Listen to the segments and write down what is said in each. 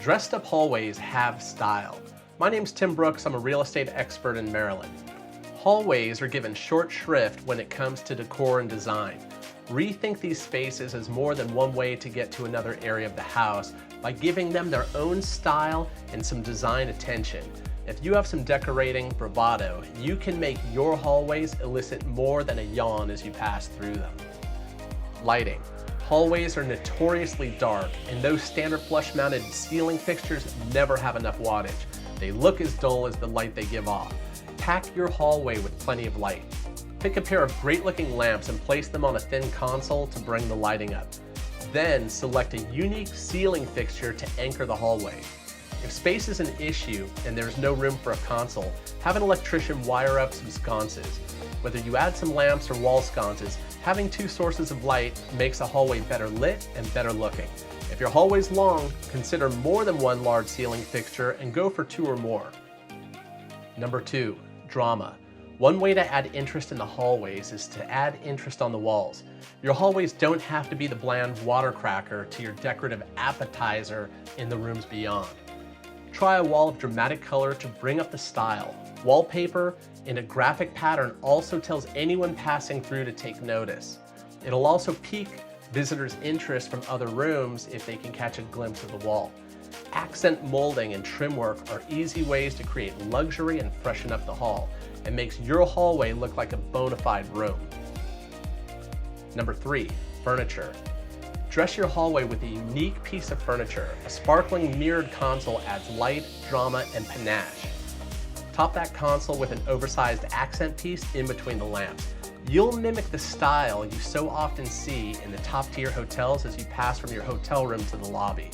Dressed up hallways have style. My name's Tim Brooks, I'm a real estate expert in Maryland. Hallways are given short shrift when it comes to decor and design. Rethink these spaces as more than one way to get to another area of the house by giving them their own style and some design attention. If you have some decorating bravado, you can make your hallways elicit more than a yawn as you pass through them. Lighting. Hallways are notoriously dark, and those standard flush-mounted ceiling fixtures never have enough wattage. They look as dull as the light they give off. Pack your hallway with plenty of light. Pick a pair of great-looking lamps and place them on a thin console to bring the lighting up. Then select a unique ceiling fixture to anchor the hallway. If space is an issue and there's no room for a console, have an electrician wire up some sconces. Whether you add some lamps or wall sconces, having two sources of light makes a hallway better lit and better looking. If your hallway's long, consider more than one large ceiling fixture and go for two or more. Number 2, drama. One way to add interest in the hallways is to add interest on the walls. Your hallways don't have to be the bland watercracker to your decorative appetizer in the rooms beyond. Try a wall of dramatic color to bring up the style. Wallpaper in a graphic pattern also tells anyone passing through to take notice. It'll also pique visitors' interest from other rooms if they can catch a glimpse of the wall. Accent molding and trim work are easy ways to create luxury and freshen up the hall. It makes your hallway look like a bona fide room. Number 3, furniture. Dress your hallway with a unique piece of furniture. A sparkling mirrored console adds light, drama, and panache. Top that console with an oversized accent piece in between the lamps. You'll mimic the style you so often see in the top-tier hotels as you pass from your hotel room to the lobby.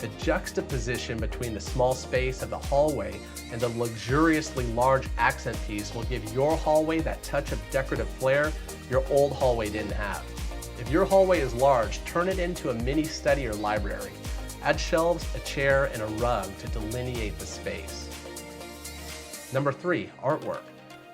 The juxtaposition between the small space of the hallway and the luxuriously large accent piece will give your hallway that touch of decorative flair your old hallway didn't have. If your hallway is large, turn it into a mini study or library. Add shelves, a chair, and a rug to delineate the space. Number 3, artwork.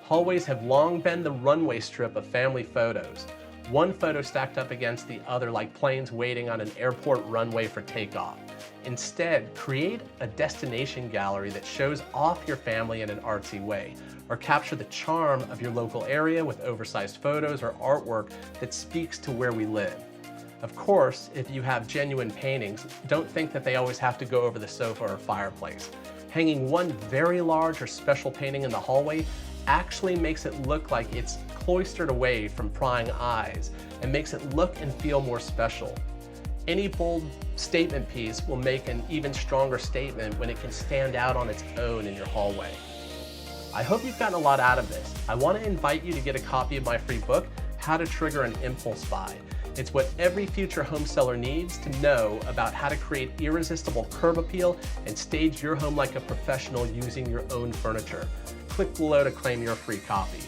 Hallways have long been the runway strip of family photos. One photo stacked up against the other like planes waiting on an airport runway for takeoff. Instead, create a destination gallery that shows off your family in an artsy way, or capture the charm of your local area with oversized photos or artwork that speaks to where we live. Of course, if you have genuine paintings, don't think that they always have to go over the sofa or fireplace. Hanging one very large or special painting in the hallway actually makes it look like it's cloistered away from prying eyes and makes it look and feel more special. Any bold statement piece will make an even stronger statement when it can stand out on its own in your hallway. I hope you've gotten a lot out of this. I want to invite you to get a copy of my free book, How to Trigger an Impulse Buy. It's what every future home seller needs to know about how to create irresistible curb appeal and stage your home like a professional using your own furniture. Click below to claim your free copy.